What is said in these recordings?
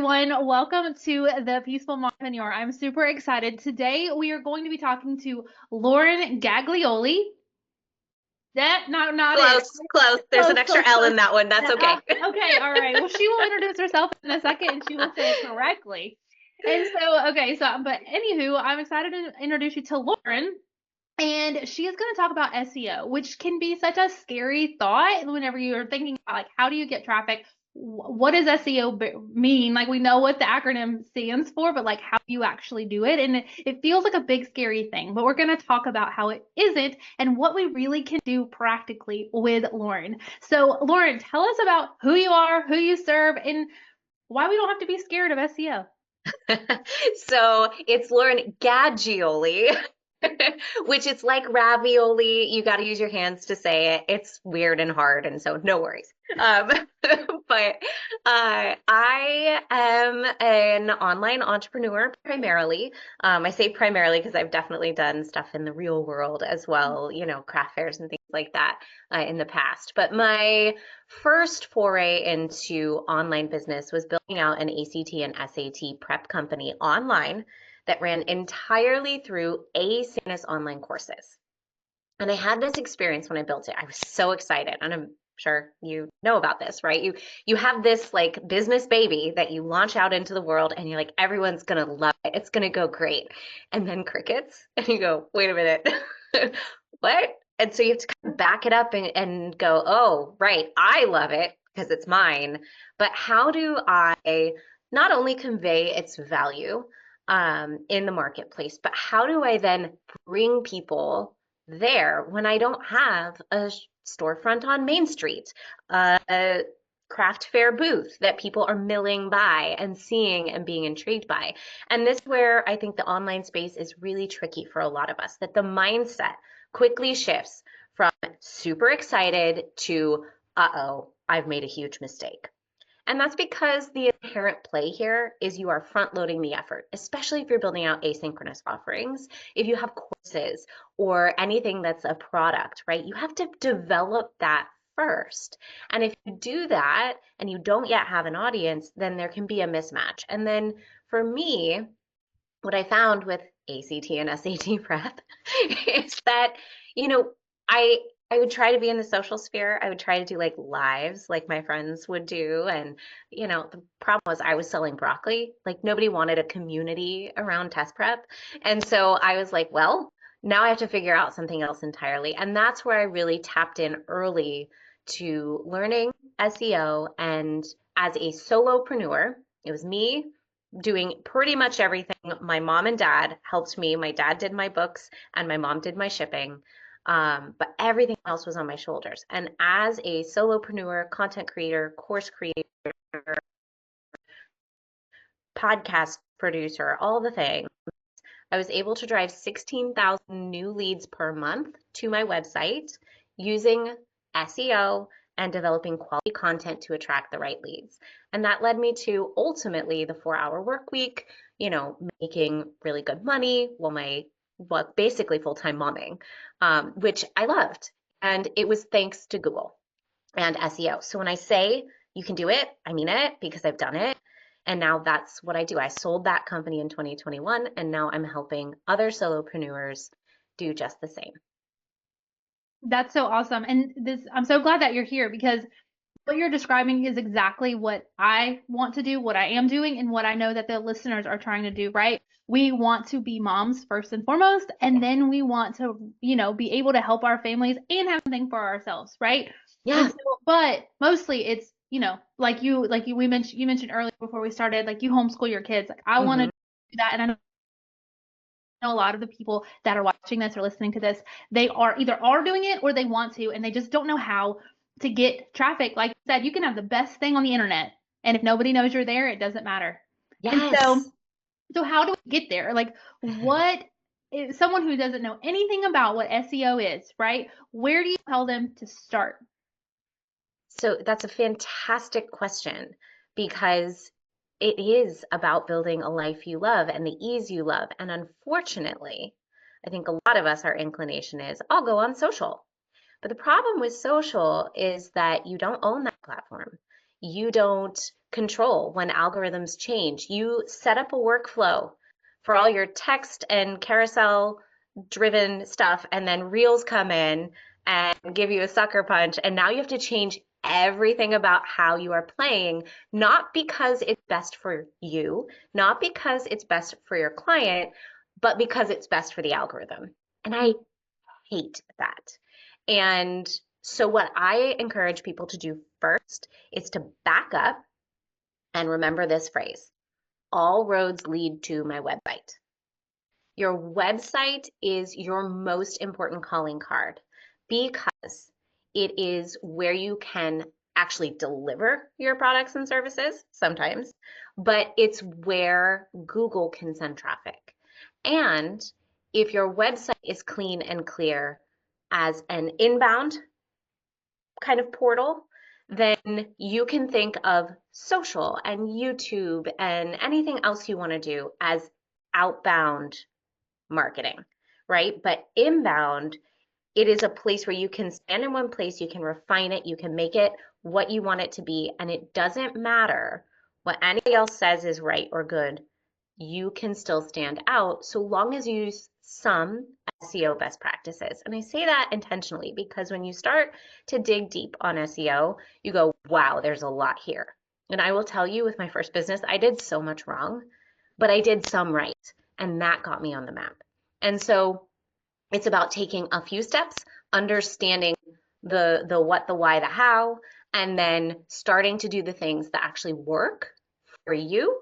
Everyone, welcome to the Peaceful Mompreneur. I'm super excited. Today we are going to be talking to Lauren Gaglioli. That not it. Close, close. There's Close, an extra close, L close. in that one. That's okay. Okay, all right. Well, she will introduce herself in a second and she will say it correctly. And so, but anywho, I'm excited to introduce you to Lauren. And she is going to talk about SEO, which can be such a scary thought whenever you're thinking about like, how do you get traffic? What does SEO mean? Like, we know what the acronym stands for, but like, how do you actually do it? And it feels like a big, scary thing, but we're going to talk about how it isn't and what we really can do practically with Lauren. So, Lauren, tell us about who you are, who you serve, and why we don't have to be scared of SEO. So it's Lauren Gaglioli, which it's like ravioli. You got to use your hands to say it. It's weird and hard, and so no worries. Um, but I am an online entrepreneur primarily. I say primarily because I've definitely done stuff in the real world as well, craft fairs and things like that in the past. But my first foray into online business was building out an ACT and SAT prep company online that ran entirely through asynchronous online courses. And I had this experience when I built it. I was so excited. And I'm sure you know about this, right? You have this like business baby that you launch out into the world and you're like, everyone's gonna love it. It's gonna go great. And then crickets. And you go, wait a minute. What? And so you have to kind of back it up and go, oh, right, I love it because it's mine. But how do I not only convey its value in the marketplace, but how do I then bring people there when I don't have a storefront on Main Street, a craft fair booth that people are milling by and seeing and being intrigued by? And this is where I think the online space is really tricky for a lot of us, that the mindset quickly shifts from super excited to, uh-oh, I've made a huge mistake. And that's because the inherent play here is you are front loading the effort, especially if you're building out asynchronous offerings. If you have courses or anything that's a product, right? You have to develop that first. And if you do that and you don't yet have an audience, then there can be a mismatch. And then for me, what I found with ACT and SAT prep is that, you know, I I would try to be in the social sphere. I would try to do like lives like my friends would do. And, the problem was I was selling broccoli. Like nobody wanted a community around test prep. And so I was like, well, now I have to figure out something else entirely. And that's where I really tapped in early to learning SEO. And as a solopreneur, it was me doing pretty much everything. My mom and dad helped me. My dad did my books and my mom did my shipping. But everything else was on my shoulders. And as a solopreneur, content creator, course creator, podcast producer, all the things, I was able to drive 16,000 new leads per month to my website using SEO and developing quality content to attract the right leads. And that led me to ultimately the 4-hour work week, making really good money while basically full-time momming, which I loved. And it was thanks to Google and SEO. So when I say you can do it, I mean it because I've done it. And now that's what I do. I sold that company in 2021, and now I'm helping other solopreneurs do just the same. That's so awesome. And I'm so glad that you're here because what you're describing is exactly what I want to do, what I am doing, and what I know that the listeners are trying to do, right? We want to be moms first and foremost, and then we want to, be able to help our families and have something for ourselves, right? And Yeah. so, but mostly it's, you mentioned earlier before we started, like you homeschool your kids. Like I want to Hmm. do that, and I know a lot of the people that are watching this or listening to this, they are either are doing it or they want to, and they just don't know how to get traffic. Like you said, you can have the best thing on the internet, and if nobody knows you're there, it doesn't matter. And so, Yes. so how do we get there? Like, what is someone who doesn't know anything about what SEO is, right? Where do you tell them to start? So that's a fantastic question because it is about building a life you love and the ease you love. And unfortunately, I think a lot of us, our inclination is, I'll go on social. But the problem with social is that you don't own that platform. You don't control when algorithms change. You set up a workflow for all your text and carousel driven stuff, and then reels come in and give you a sucker punch. And now you have to change everything about how you are playing, not because it's best for you, not because it's best for your client, but because it's best for the algorithm. And I hate that. And so, what I encourage people to do first is to back up and remember this phrase: all roads lead to my website. Your website is your most important calling card because it is where you can actually deliver your products and services sometimes, but it's where Google can send traffic. And if your website is clean and clear as an inbound kind of portal, then you can think of social and YouTube and anything else you want to do as outbound marketing, right? But inbound, it is a place where you can stand in one place, you can refine it, you can make it what you want it to be, and it doesn't matter what anybody else says is right or good. You can still stand out so long as you use some SEO best practices. And I say that intentionally because when you start to dig deep on SEO, you go, wow, there's a lot here. And I will tell you, with my first business, I did so much wrong, but I did some right. And that got me on the map. And so it's about taking a few steps, understanding the what, the why, the how, and then starting to do the things that actually work for you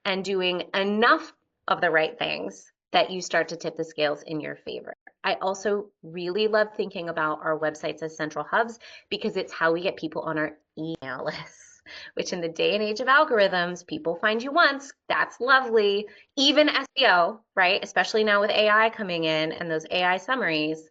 and doing enough of the right things that you start to tip the scales in your favor. I also really love thinking about our websites as central hubs because it's how we get people on our email lists, which in the day and age of algorithms, people find you once, that's lovely. Even SEO, right? Especially now with AI coming in and those AI summaries,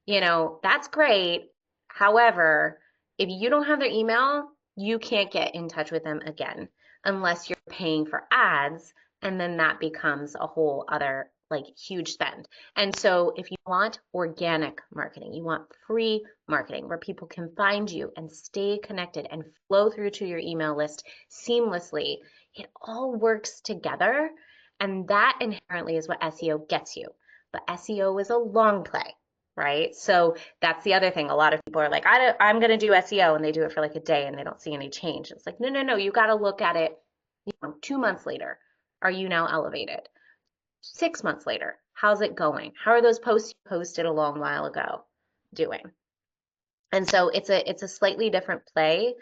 that's great. However, if you don't have their email, you can't get in touch with them again unless you're paying for ads, and then that becomes a whole other huge spend. And so if you want organic marketing, you want free marketing where people can find you and stay connected and flow through to your email list seamlessly, it all works together. And that inherently is what SEO gets you. But SEO is a long play, right? So that's the other thing. A lot of people are like, I'm going to do SEO, and they do it for like a day and they don't see any change. It's like, no, you got to look at it 2 months later. Are you now elevated? 6 months later, how's it going? How are those posts you posted a long while ago doing? And so it's a slightly different play,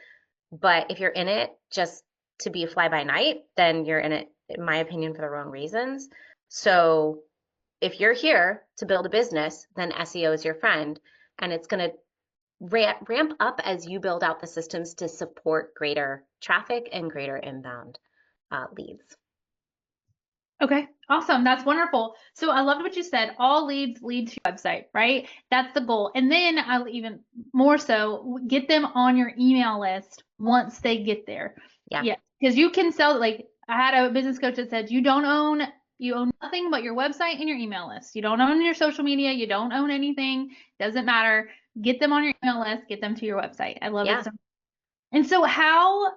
but if you're in it just to be a fly by night, then you're in it, in my opinion, for the wrong reasons. So if you're here to build a business, then SEO is your friend, and it's going to ramp up as you build out the systems to support greater traffic and greater inbound leads. Okay, awesome. That's wonderful. So I loved what you said. All leads lead to your website, right? That's the goal. And then I'll even more so get them on your email list once they get there. Yeah. Because you can sell, like I had a business coach that said, you own nothing but your website and your email list. You don't own your social media. You don't own anything. Doesn't matter. Get them on your email list. Get them to your website. I love it so. And so how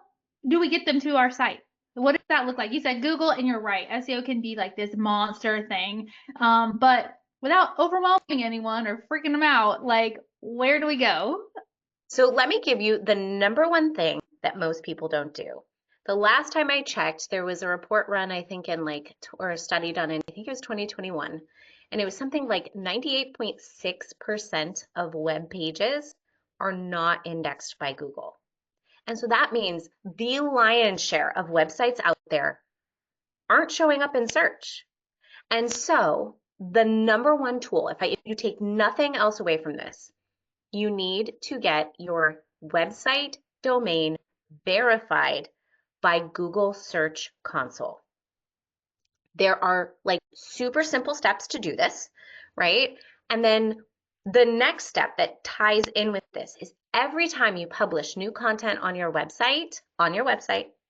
do we get them to our site? What does that look like? You said Google, and you're right. SEO can be like this monster thing. But without overwhelming anyone or freaking them out, like, where do we go? So let me give you the number one thing that most people don't do. The last time I checked, there was a report run, I think, or a study done in, I think it was 2021. And it was something like 98.6% of web pages are not indexed by Google. And so that means the lion's share of websites out there aren't showing up in search. And so the number one tool, if you take nothing else away from this, you need to get your website domain verified by Google Search Console. There are super simple steps to do this, right? And then the next step that ties in with this is every time you publish new content on your website,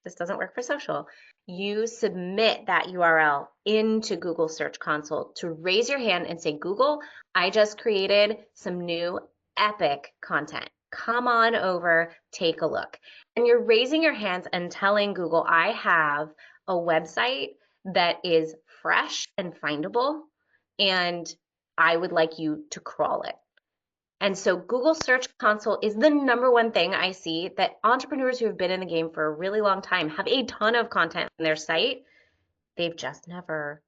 this doesn't work for social, you submit that URL into Google Search Console to raise your hand and say, Google, I just created some new epic content. come on over, take a look. And you're raising your hands and telling Google, I have a website that is fresh and findable, and I would like you to crawl it. And so Google Search Console is the number one thing I see that entrepreneurs who have been in the game for a really long time have a ton of content on their site. They've just never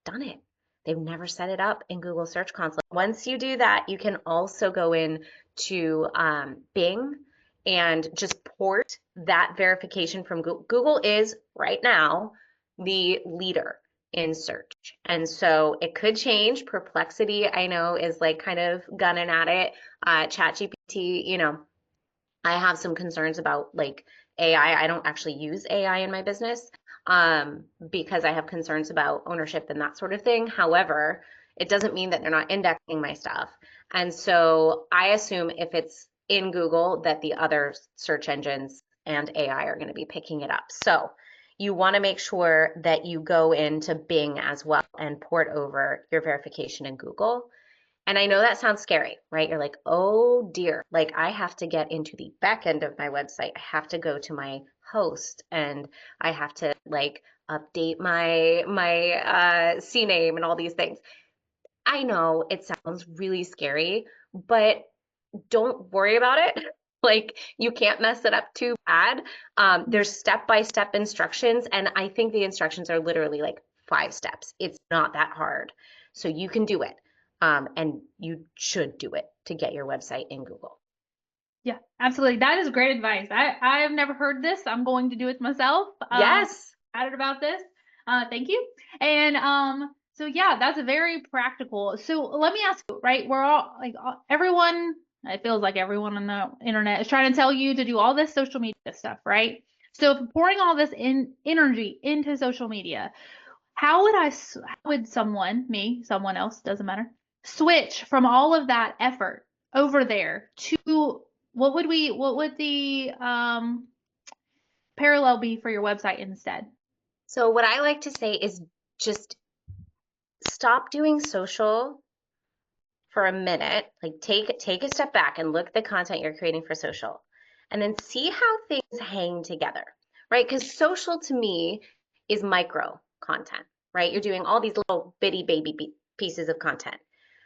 done it. They've never set it up in Google Search Console. Once you do that, you can also go in to Bing and just port that verification from Google. Google is right now the leader in search. And so it could change. Perplexity, I know, is like kind of gunning at it. ChatGPT, I have some concerns about like AI. I don't actually use AI in my business because I have concerns about ownership and that sort of thing. However, it doesn't mean that they're not indexing my stuff. And so I assume if it's in Google that the other search engines and AI are going to be picking it up. So you want to make sure that you go into Bing as well and port over your verification in Google. And I know that sounds scary, right? You're like, oh dear, like I have to get into the back end of my website. I have to go to my host and I have to like update my CNAME and all these things. I know it sounds really scary, but don't worry about it. Like you can't mess it up too bad. There's step-by-step instructions, and I think the instructions are literally like 5 steps. It's not that hard. So you can do it. And you should do it to get your website in Google. Yeah, absolutely. That is great advice. I've never heard this. I'm going to do it myself. Yes. Excited about this. Thank you. And so yeah, that's very practical. So let me ask you, right? We're all like everyone. It feels like everyone on the internet is trying to tell you to do all this social media stuff, right? So if pouring all this energy into social media, how would someone, me, someone else, doesn't matter, switch from all of that effort over there to what would the parallel be for your website instead? So what I like to say is just stop doing social for a minute, like take a step back and look at the content you're creating for social, and then see how things hang together, right? Because social to me is micro content, right? You're doing all these little bitty baby pieces of content.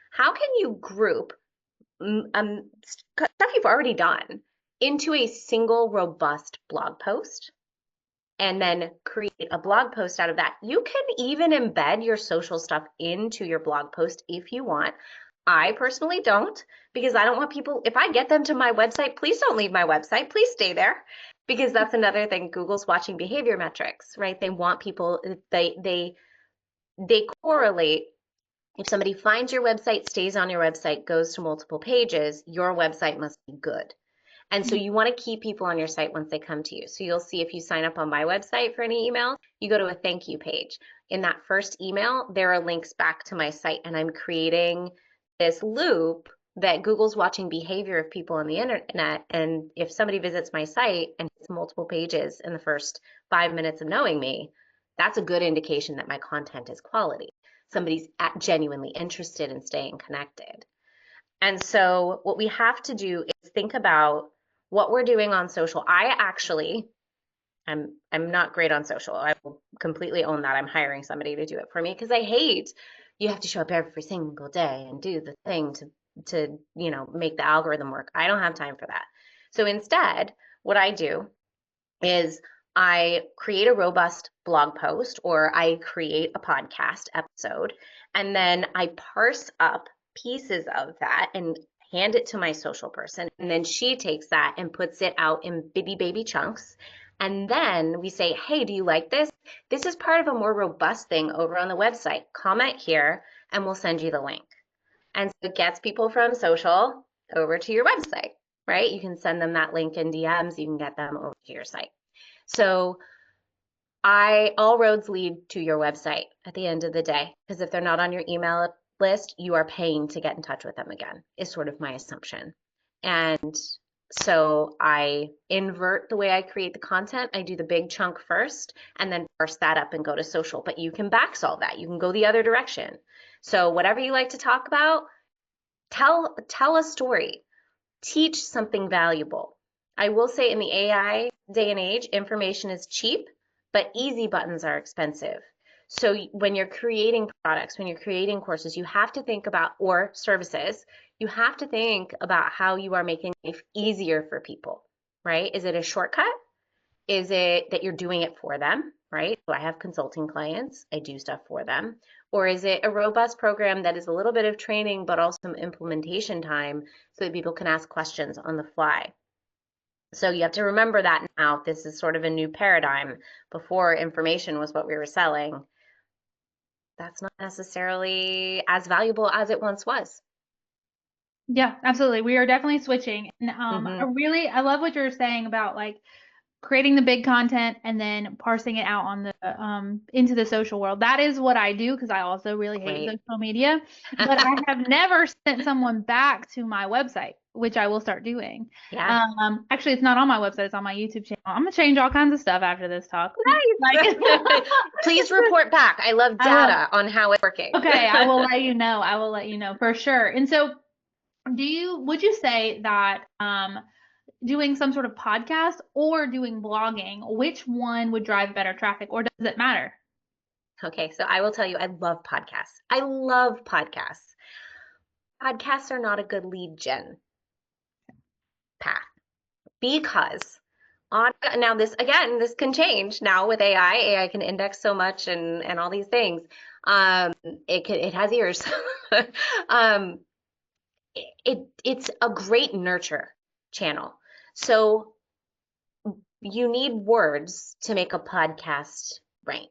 How can you group stuff you've already done into a single robust blog post and then create a blog post out of that? You can even embed your social stuff into your blog post if you want. I personally don't, because I don't want people, if I get them to my website, please don't leave my website. Please stay there, because that's another thing. Google's watching behavior metrics, right? They want people, they correlate. If somebody finds your website, stays on your website, goes to multiple pages, your website must be good. And so you want to keep people on your site once they come to you. So you'll see if you sign up on my website for any emails, you go to a thank you page. In that first email, there are links back to my site, and I'm creating this loop that Google's watching behavior of people on the internet. And if somebody visits my site and hits multiple pages in the first 5 minutes of knowing me, that's a good indication that my content is quality. Somebody's genuinely interested in staying connected. And so what we have to do is think about what we're doing on social. I'm not great on social. I will completely own that. I'm hiring somebody to do it for me because I hate you have to show up every single day and do the thing to make the algorithm work. I don't have time for that. So instead, what I do is I create a robust blog post or I create a podcast episode, and then I parse up pieces of that and hand it to my social person. And then she takes that and puts it out in bitty baby chunks. And then we say, hey, do you like this? This is part of a more robust thing over on the website. Comment here and we'll send you the link. And so it gets people from social over to your website, right? You can send them that link in DMs. You can get them over to your site. So all roads lead to your website at the end of the day, because if they're not on your email list, you are paying to get in touch with them again, is sort of my assumption. And so I invert the way I create the content. I do the big chunk first and then parse that up and go to social, but you can backsolve that. You can go the other direction. So whatever you like to talk about, tell a story. teach something valuable. I will say in the AI day and age, information is cheap, but easy buttons are expensive. So when you're creating products, when you're creating courses, you have to think about, or services, you have to think about how you are making life easier for people, right? Is it a shortcut? Is it that you're doing it for them, right? So I have consulting clients, I do stuff for them. Or is it a robust program that is a little bit of training, but also some implementation time so that people can ask questions on the fly? So you have to remember that now. This is sort of a new paradigm. Before, information was what we were selling. That's not necessarily as valuable as it once was. Yeah, absolutely. We are definitely switching. And Mm-hmm. I love what you're saying about like creating the big content and then parsing it out on the into the social world. That is what I do because I also really hate Great. social media. But I have never sent someone back to my website, which I will start doing. Yeah. Actually, it's not on my website, it's on my YouTube channel. I'm gonna change all kinds of stuff after this talk. Nice. Like Please report back. I love I will. data on how it's working. Okay, I will let you know. I will let you know for sure. And so would you say that doing some sort of podcast or doing blogging, which one would drive better traffic, or does it matter? Okay, so I will tell you, I love podcasts. I love podcasts. Podcasts are not a good lead gen path because now this again, this can change now with AI. AI can index so much and all these things. It has ears. um, it's a great nurture channel. So you need words to make a podcast rank.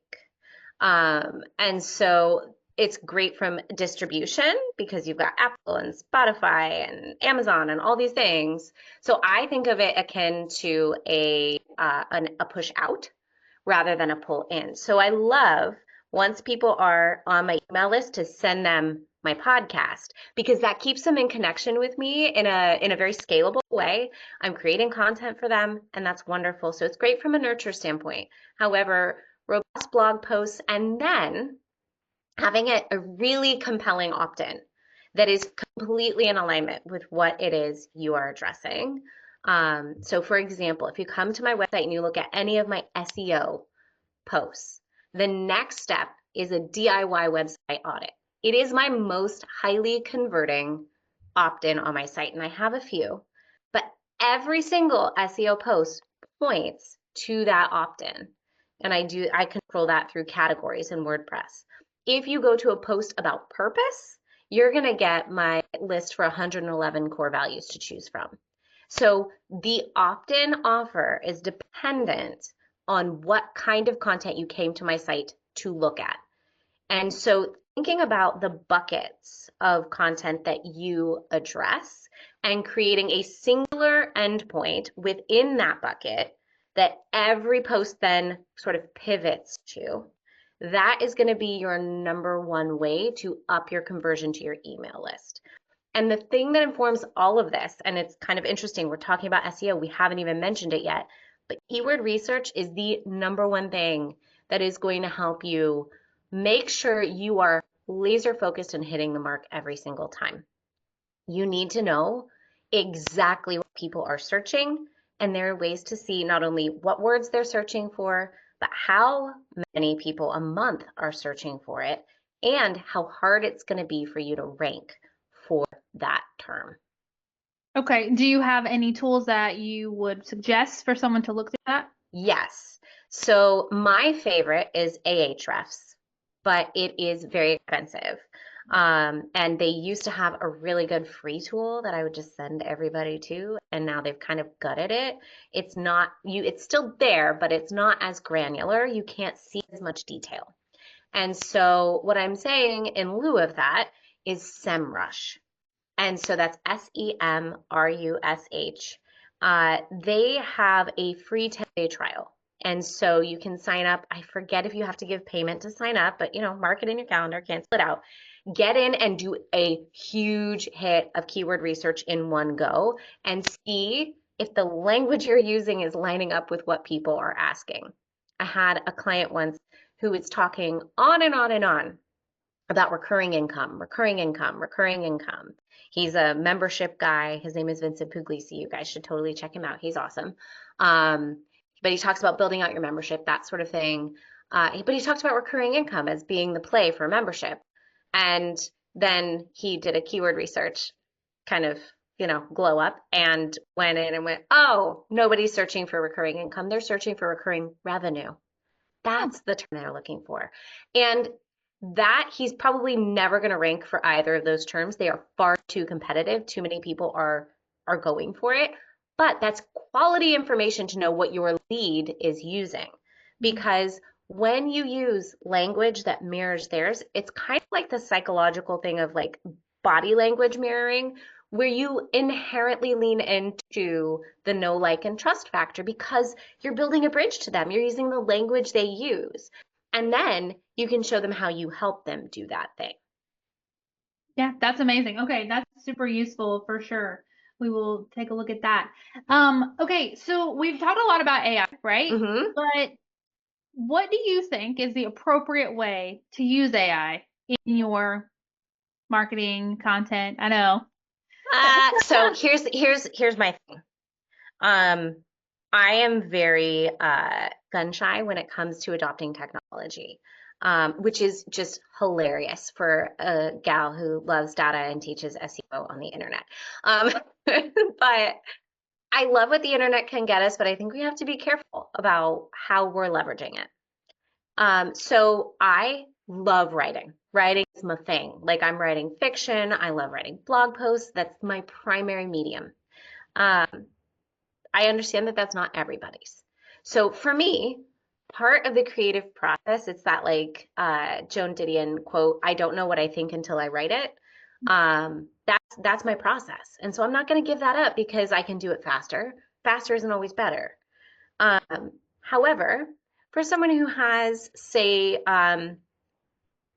And so it's great from distribution because you've got Apple and Spotify and Amazon and all these things. So I think of it akin to a push out rather than a pull in. So I love once people are on my email list to send them my podcast because that keeps them in connection with me in a very scalable way. I'm creating content for them and that's wonderful. So it's great from a nurture standpoint. However, robust blog posts and then having it a really compelling opt-in that is completely in alignment with what it is you are addressing. So for example, if you come to my website and you look at any of my SEO posts, the next step is a DIY website audit. It is my most highly converting opt-in on my site, and I have a few, but every single SEO post points to that opt-in. And I control that through categories in WordPress. If you go to a post about purpose, you're going to get my list for 111 core values to choose from. So the opt-in offer is dependent on what kind of content you came to my site to look at. And so thinking about the buckets of content that you address and creating a singular endpoint within that bucket that every post then sort of pivots to, that is going to be your number one way to up your conversion to your email list. And the thing that informs all of this, and it's kind of interesting, we're talking about SEO, we haven't even mentioned it yet, but keyword research is the number one thing that is going to help you make sure you are laser focused and hitting the mark every single time. You need to know exactly what people are searching, and there are ways to see not only what words they're searching for, but how many people a month are searching for it, and how hard it's going to be for you to rank for that term. Okay. Do you have any tools that you would suggest for someone to look through that? Yes. So my favorite is Ahrefs, but it is very expensive. And they used to have a really good free tool that I would just send everybody to, and now they've kind of gutted it. It's still there, but it's not as granular. You can't see as much detail. And so what I'm saying in lieu of that is SEMrush. And so that's SEMrush. They have a free 10-day trial. And so you can sign up. I forget if you have to give payment to sign up, but mark it in your calendar, cancel it out. Get in and do a huge hit of keyword research in one go and see if the language you're using is lining up with what people are asking. I had a client once who was talking on and on and on about recurring income, recurring income, recurring income. He's a membership guy. His name is Vincent Puglisi. You guys should totally check him out. He's awesome. But he talks about building out your membership, that sort of thing. But he talks about recurring income as being the play for membership. And then he did a keyword research kind of, glow up and went in and went, oh, nobody's searching for recurring income. They're searching for recurring revenue. That's the term they're looking for. And that he's probably never going to rank for either of those terms. They are far too competitive. Too many people are going for it. But that's quality information to know what your lead is using. Because when you use language that mirrors theirs, it's kind of like the psychological thing of like body language mirroring, where you inherently lean into the know, like, and trust factor because you're building a bridge to them. You're using the language they use. And then you can show them how you help them do that thing. Yeah, that's amazing. Okay, that's super useful for sure. We will take a look at that. Okay, so we've talked a lot about AI, right? Mm-hmm. But what do you think is the appropriate way to use AI in your marketing content? I know. So here's my thing. I am very gun shy when it comes to adopting technology, which is just hilarious for a gal who loves data and teaches SEO on the internet. But I love what the internet can get us, but I think we have to be careful about how we're leveraging it. So I love writing. Writing is my thing. Like I'm writing fiction. I love writing blog posts. That's my primary medium. Um, I understand that that's not everybody's. So for me, part of the creative process, it's that like Joan Didion quote, I don't know what I think until I write it. That's my process. And so I'm not going to give that up because I can do it faster. Faster isn't always better. However, for someone who has, say,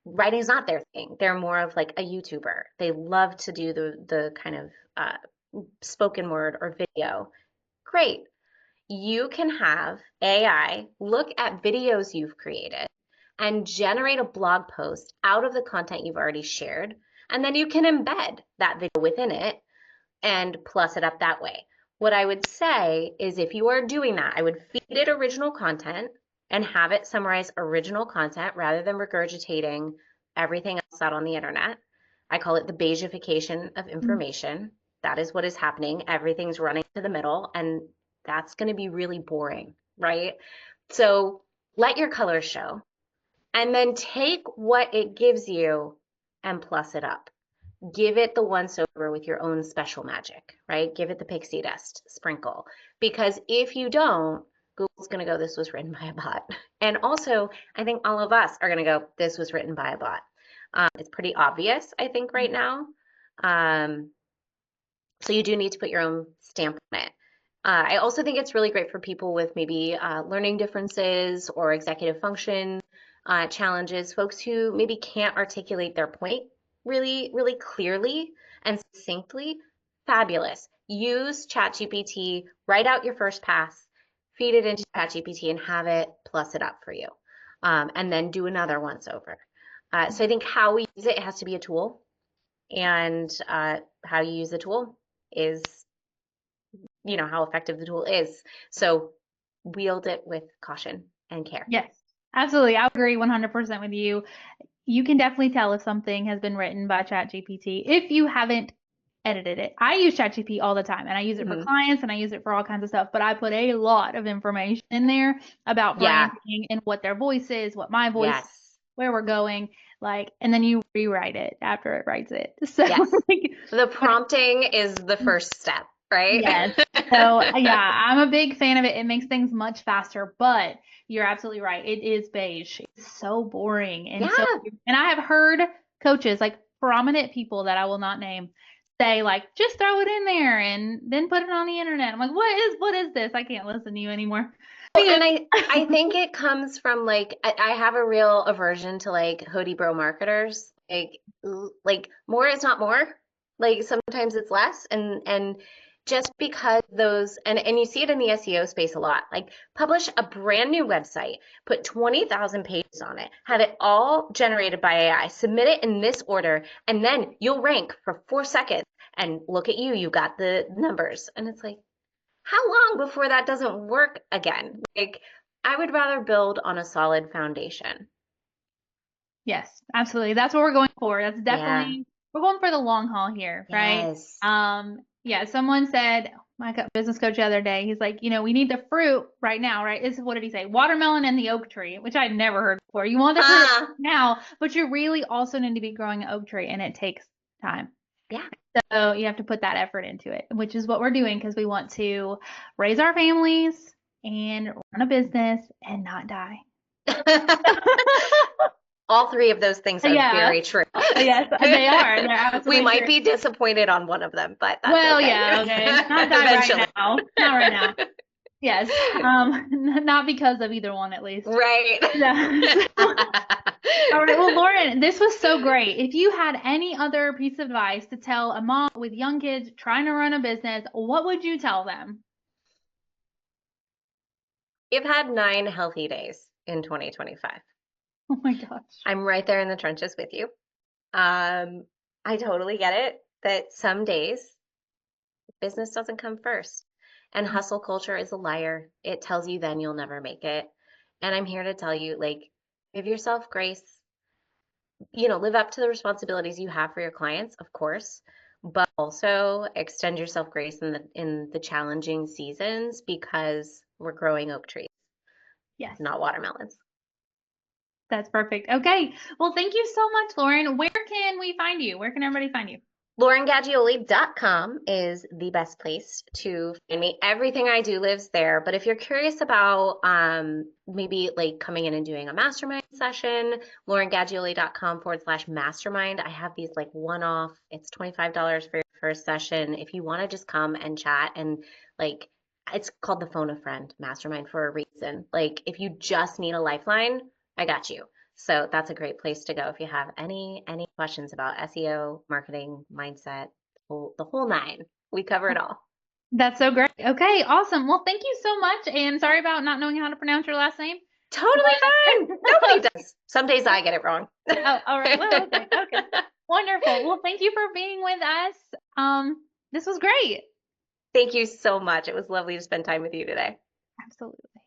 writing is not their thing, they're more of like a YouTuber. They love to do the kind of spoken word or video. Great. You can have AI look at videos you've created and generate a blog post out of the content you've already shared. And then you can embed that video within it and plus it up that way. What I would say is if you are doing that, I would feed it original content and have it summarize original content rather than regurgitating everything else out on the internet. I call it the Beigeification of information. That is what is happening. Everything's running to the middle, and that's going to be really boring, right? So let your colors show, and then take what it gives you and plus it up. Give it the once over with your own special magic, right? Give it the pixie dust sprinkle. Because if you don't, Google's going to go, this was written by a bot. And also, I think all of us are going to go, this was written by a bot. It's pretty obvious, I think, right now. So you do need to put your own stamp on it. I also think it's really great for people with maybe learning differences or executive function challenges, folks who maybe can't articulate their point really, really clearly and succinctly. Fabulous. Use ChatGPT, write out your first pass, feed it into ChatGPT and have it plus it up for you. And then do another once over. So I think how we use it, it has to be a tool. And how you use the tool is, how effective the tool is. So wield it with caution and care. Yes, absolutely. I agree 100% with you. You can definitely tell if something has been written by ChatGPT if you haven't edited it. I use ChatGPT all the time and I use it for clients and I use it for all kinds of stuff, but I put a lot of information in there about branding and what their voice is, what my voice, where we're going, and then you rewrite it after it writes it. So the prompting is the first step, right? Yes. So yeah, I'm a big fan of it. It makes things much faster, but you're absolutely right. It is beige. It's so boring. And and I have heard coaches, like prominent people that I will not name, say just throw it in there and then put it on the internet. I'm like, what is this? I can't listen to you anymore. And I think it comes from I have a real aversion to hoodie bro marketers. Like more is not more. Sometimes it's less, and just because those, and you see it in the SEO space a lot, like publish a brand new website, put 20,000 pages on it, have it all generated by AI, submit it in this order, and then you'll rank for 4 seconds. And look at you, you got the numbers. And it's like, how long before that doesn't work again? Like, I would rather build on a solid foundation. Yes, absolutely. That's what we're going for. That's Yeah. definitely, we're going for the long haul here, right? Yes. Yeah, someone said, my business coach the other day, he's like, we need the fruit right now, right? What did he say? Watermelon and the oak tree, which I'd never heard before. You want the fruit Huh. now, but you really also need to be growing an oak tree, and it takes time. Yeah. So you have to put that effort into it, which is what we're doing because we want to raise our families and run a business and not die. All three of those things are Yeah. very true. Yes, they are. They're We absolutely might true. be disappointed on one of them, but that's Well, okay. yeah, okay. Not die Eventually. right now. Not right now. Yes. Not because of either one, at least. Right. Yeah. All right. Well, Lauren, this was so great. If you had any other piece of advice to tell a mom with young kids trying to run a business, what would you tell them? You've had 9 healthy days in 2025. Oh my gosh. I'm right there in the trenches with you. I totally get it that some days business doesn't come first. And hustle culture is a liar. It tells you then you'll never make it. And I'm here to tell you, like, give yourself grace, live up to the responsibilities you have for your clients, of course, but also extend yourself grace in the challenging seasons because we're growing oak trees, Yes. not watermelons. That's perfect. Okay. Well, thank you so much, Lauren. Where can we find you? Where can everybody find you? LaurenGaggioli.com is the best place to find me. Everything I do lives there. But if you're curious about maybe like coming in and doing a mastermind session, LaurenGaggioli.com/mastermind. I have these like one-off, it's $25 for your first session. If you want to just come and chat and like, it's called the Phone a Friend Mastermind for a reason. Like, if you just need a lifeline, I got you. So that's a great place to go if you have any questions about SEO, marketing, mindset, the whole nine. We cover it all. That's so great. Okay, awesome. Well, thank you so much. And sorry about not knowing how to pronounce your last name. Totally fine. Nobody does. Some days I get it wrong. Oh, all right. Well, okay. Okay. Wonderful. Well, thank you for being with us. This was great. Thank you so much. It was lovely to spend time with you today. Absolutely.